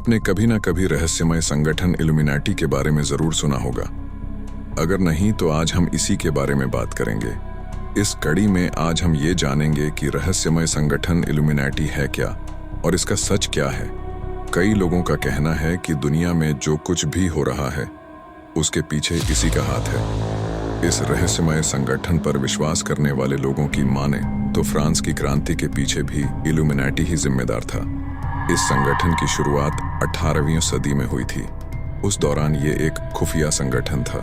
आपने कभी ना कभी रहस्यमय संगठन इल्यूमिनाटी के बारे में जरूर सुना होगा। अगर नहीं तो आज हम इसी के बारे में बात करेंगे। इस कड़ी में आज हम ये जानेंगे कि रहस्यमय संगठन इल्यूमिनाटी है क्या और इसका सच क्या है। कई लोगों का कहना है कि दुनिया में जो कुछ भी हो रहा है उसके पीछे इसी का हाथ है। इस रहस्यमय संगठन पर विश्वास करने वाले लोगों की माने तो फ्रांस की क्रांति के पीछे भी इल्यूमिनाटी ही जिम्मेदार था। इस संगठन की शुरुआत 18वीं सदी में हुई थी। उस दौरान ये एक खुफिया संगठन था।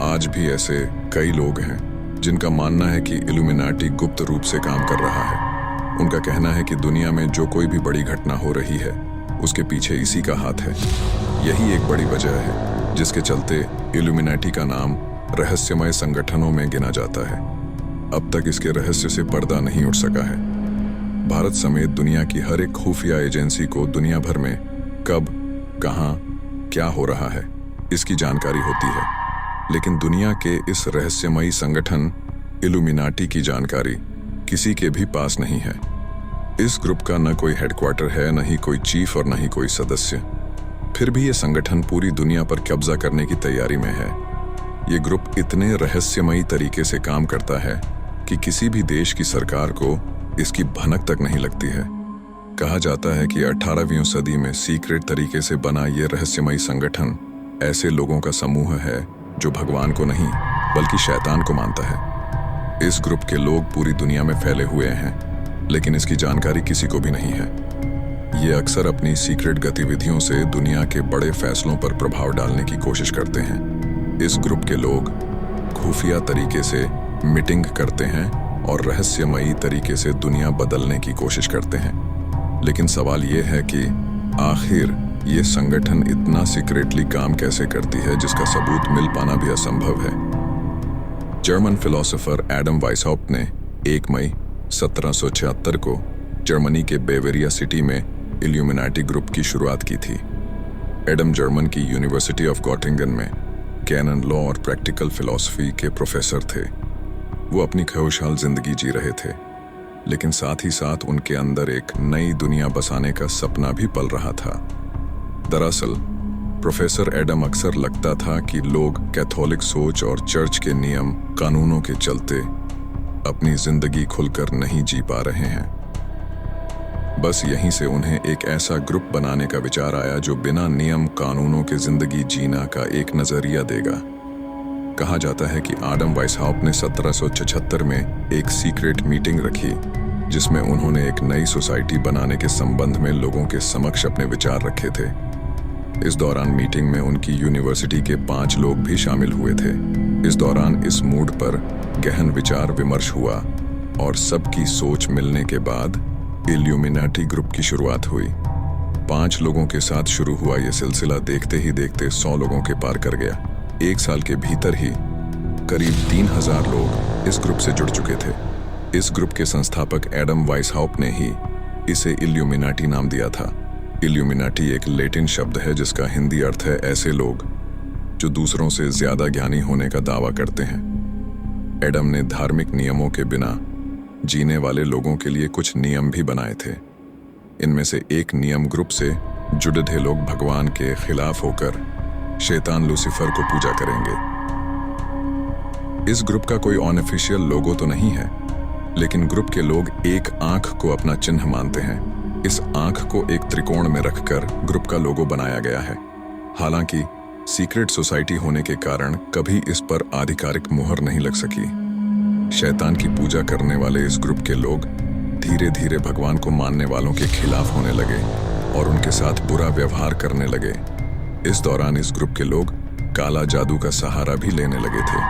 आज भी ऐसे कई लोग हैं जिनका मानना है कि इल्यूमिनाटी गुप्त रूप से काम कर रहा है। उनका कहना है कि दुनिया में जो कोई भी बड़ी घटना हो रही है उसके पीछे इसी का हाथ है। यही एक बड़ी वजह है जिसके चलते इल्यूमिनाटी का नाम रहस्यमय संगठनों में गिना जाता है। अब तक इसके रहस्य से पर्दा नहीं उठ सका है। भारत समेत दुनिया की हर एक खुफिया एजेंसी को दुनिया भर में कब, कहां, क्या हो रहा है इसकी जानकारी होती है, लेकिन दुनिया के इस रहस्यमयी संगठन इल्यूमिनाटी की जानकारी किसी के भी पास नहीं है। इस ग्रुप का न कोई हेडक्वार्टर है, न ही कोई चीफ और न ही कोई सदस्य। फिर भी ये संगठन पूरी दुनिया पर कब्जा करने की तैयारी में है। ये ग्रुप इतने रहस्यमयी तरीके से काम करता है कि किसी भी देश की सरकार को इसकी भनक तक नहीं लगती है। कहा जाता है कि 18वीं सदी में सीक्रेट तरीके से बना ये रहस्यमयी संगठन ऐसे लोगों का समूह है जो भगवान को नहीं बल्कि शैतान को मानता है। इस ग्रुप के लोग पूरी दुनिया में फैले हुए हैं, लेकिन इसकी जानकारी किसी को भी नहीं है। ये अक्सर अपनी सीक्रेट गतिविधियों से दुनिया के बड़े फैसलों पर प्रभाव डालने की कोशिश करते हैं। इस ग्रुप के लोग खुफिया तरीके से मीटिंग करते हैं और रहस्यमयी तरीके से दुनिया बदलने की कोशिश करते हैं। लेकिन सवाल ये है कि आखिर ये संगठन इतना सीक्रेटली काम कैसे करती है जिसका सबूत मिल पाना भी असंभव है। जर्मन फिलोसोफर एडम वाइसहाउप्ट ने 1 मई 1776 को जर्मनी के बेवेरिया सिटी में इल्यूमिनाटी ग्रुप की शुरुआत की थी। एडम जर्मन की यूनिवर्सिटी ऑफ गॉटिंगन में कैनन लॉ और प्रैक्टिकल फिलॉसफी के प्रोफेसर थे। वो अपनी खुशहाल जिंदगी जी रहे थे, लेकिन साथ ही साथ उनके अंदर एक नई दुनिया बसाने का सपना भी पल रहा था। दरअसल प्रोफेसर एडम अक्सर लगता था कि लोग कैथोलिक सोच और चर्च के नियम कानूनों के चलते अपनी जिंदगी खुलकर नहीं जी पा रहे हैं। बस यहीं से उन्हें एक ऐसा ग्रुप बनाने का विचार आया जो बिना नियम कानूनों के जिंदगी जीना का एक नजरिया देगा। कहा जाता है कि एडम वाइसहाउप्ट ने 1776 में एक सीक्रेट मीटिंग रखी जिसमें उन्होंने एक नई सोसाइटी बनाने के संबंध में लोगों के समक्ष अपने विचार रखे थे। इस दौरान मीटिंग में उनकी यूनिवर्सिटी के 5 लोग भी शामिल हुए थे। इस दौरान इस मूड पर गहन विचार विमर्श हुआ और सबकी सोच मिलने के बाद इल्यूमिनाटी ग्रुप की शुरुआत हुई। 5 लोगों के साथ शुरू हुआ यह सिलसिला देखते ही देखते 100 लोगों के पार कर गया। 1 साल के भीतर ही करीब 3000 लोग इस ग्रुप से जुड़ चुके थे। इस ग्रुप के संस्थापक एडम वाइसहाउप्ट ने ही इसे इल्यूमिनाटी नाम दिया था। इल्यूमिनाटी एक लैटिन शब्द है जिसका हिंदी अर्थ है ऐसे लोग जो दूसरों से ज्यादा ज्ञानी होने का दावा करते हैं। एडम ने धार्मिक नियमों के बिना जीने वाले लोगों के लिए कुछ नियम भी बनाए थे। इनमें से एक नियम ग्रुप से जुड़े लोग भगवान के खिलाफ होकर शैतान लूसीफर को पूजा करेंगे। इस ग्रुप का कोई ऑनऑफिशियल लोगो तो नहीं है, लेकिन ग्रुप के लोग एक आंख को अपना चिन्ह मानते हैं। इस आंख को एक त्रिकोण में रखकर ग्रुप का लोगो बनाया गया है। हालांकि सीक्रेट सोसाइटी होने के कारण कभी इस पर आधिकारिक मुहर नहीं लग सकी। शैतान की पूजा करने वाले इस ग्रुप के लोग धीरे धीरे भगवान को मानने वालों के खिलाफ होने लगे और उनके साथ बुरा व्यवहार करने लगे। इस दौरान इस ग्रुप के लोग काला जादू का सहारा भी लेने लगे थे।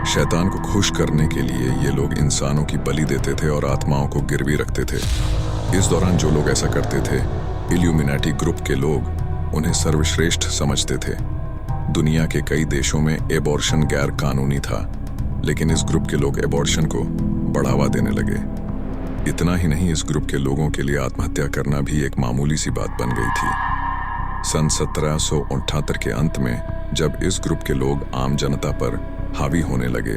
शैतान को खुश करने के लिए ये लोग इंसानों की बलि देते थे और आत्माओं को गिरवी रखते थे। इस दौरान जो लोग ऐसा करते थे, इल्यूमिनाटी ग्रुप के लोग उन्हें सर्वश्रेष्ठ समझते थे। दुनिया के कई देशों में एबॉर्शन गैर कानूनी था, लेकिन इस ग्रुप के लोग एबॉर्शन को बढ़ावा देने लगे। इतना ही नहीं, इस ग्रुप के लोगों के लिए आत्महत्या करना भी एक मामूली सी बात बन गई थी। सन 1778 के अंत में जब इस ग्रुप के लोग आम जनता पर हावी होने लगे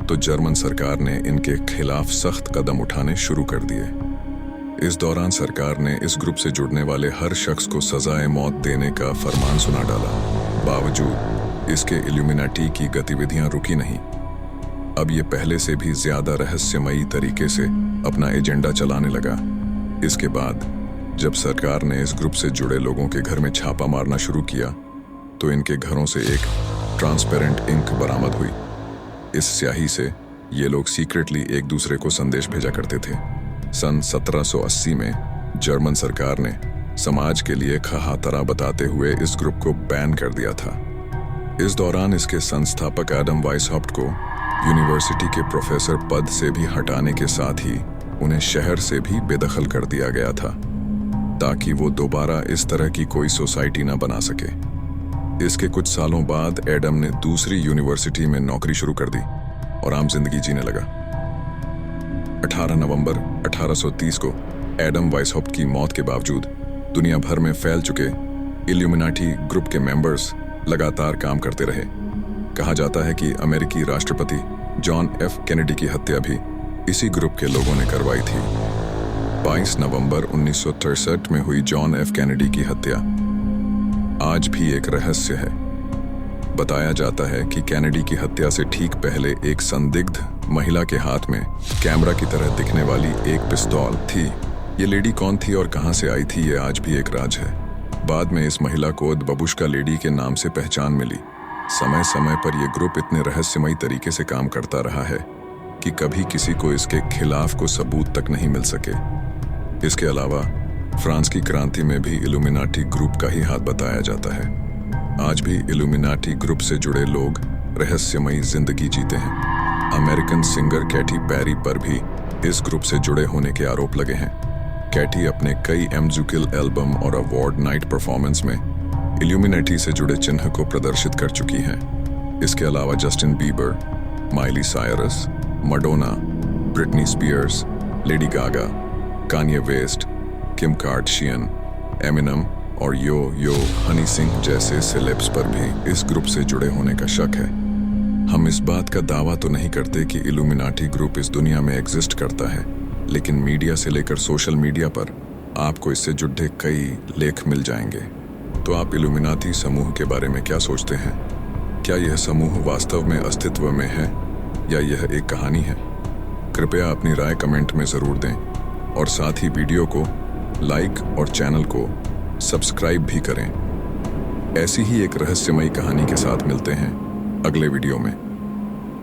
तो जर्मन सरकार ने इनके खिलाफ सख्त कदम उठाने शुरू कर दिए। इस दौरान सरकार ने इस ग्रुप से जुड़ने वाले हर शख्स को सजाए मौत देने का फरमान सुना डाला। बावजूद इसके इल्यूमिनाटी की गतिविधियां रुकी नहीं। अब ये पहले से भी ज्यादा रहस्यमयी तरीके से अपना एजेंडा चलाने लगा। इसके बाद जब सरकार ने इस ग्रुप से जुड़े लोगों के घर में छापा मारना शुरू किया तो इनके घरों से एक ट्रांसपेरेंट इंक बरामद हुई। इस स्याही से ये लोग सीक्रेटली एक दूसरे को संदेश भेजा करते थे। सन 1780 में जर्मन सरकार ने समाज के लिए खहातरा बताते हुए इस ग्रुप को बैन कर दिया था। इस दौरान इसके संस्थापक एडम वाइसहॉफ्ट को यूनिवर्सिटी के प्रोफेसर पद से भी हटाने के साथ ही उन्हें शहर से भी बेदखल कर दिया गया था ताकि वो दोबारा इस तरह की कोई सोसाइटी ना बना सके। इसके कुछ सालों बाद एडम ने दूसरी यूनिवर्सिटी में नौकरी शुरू कर दी और आम जिंदगी जीने लगा। 18 नवंबर 1830 को एडम वाइसहॉफ्ट की मौत के बावजूद दुनिया भर में फैल चुके इल्यूमिनाटी ग्रुप के मेंबर्स लगातार काम करते रहे। कहा जाता है कि अमेरिकी राष्ट्रपति जॉन एफ कैनेडी की हत्या भी इसी ग्रुप के लोगों ने करवाई थी। 22 नवंबर 1963 में हुई जॉन एफ कैनेडी की हत्या आज भी एक रहस्य है। बताया जाता है कि कैनेडी की हत्या से ठीक पहले एक संदिग्ध महिला के हाथ में कैमरा की तरह दिखने वाली एक पिस्तौल थी। ये लेडी कौन थी और कहां से आई थी, ये आज भी एक राज है। बाद में इस महिला को बबुश्का लेडी के नाम से पहचान मिली। समय समय पर यह ग्रुप इतने रहस्यमयी तरीके से काम करता रहा है कि कभी किसी को इसके खिलाफ को सबूत तक नहीं मिल सके। इसके अलावा फ्रांस की क्रांति में भी इल्यूमिनाटी ग्रुप का ही हाथ बताया जाता है। आज भी इल्यूमिनाटी ग्रुप से जुड़े लोग रहस्यमयी जिंदगी जीते हैं। अमेरिकन सिंगर कैटी पेरी पर भी इस ग्रुप से जुड़े होने के आरोप लगे हैं। कैटी अपने कई म्यूजिकल एल्बम और अवार्ड नाइट परफॉर्मेंस में इल्यूमिनाटी से जुड़े चिन्ह को प्रदर्शित कर चुकी हैं। इसके अलावा Justin Bieber, Miley Cyrus, Madonna, Britney Spears, Lady Gaga, Kanye West, Kim Kardashian, Eminem और यो हनी सिंह जैसे सेलेब्स पर भी इस ग्रुप से जुड़े होने का शक है। हम इस बात का दावा तो नहीं करते कि इल्यूमिनाटी ग्रुप इस दुनिया में एग्जिस्ट करता है, लेकिन मीडिया से लेकर सोशल मीडिया पर आपको इससे जुड़े कई लेख मिल जाएंगे। तो आप इल्यूमिनाटी समूह के बारे में क्या सोचते हैं? क्या यह समूह वास्तव में अस्तित्व में है या यह एक कहानी है? कृपया अपनी राय कमेंट में ज़रूर दें और साथ ही वीडियो को लाइक और चैनल को सब्सक्राइब भी करें। ऐसी ही एक रहस्यमयी कहानी के साथ मिलते हैं अगले वीडियो में।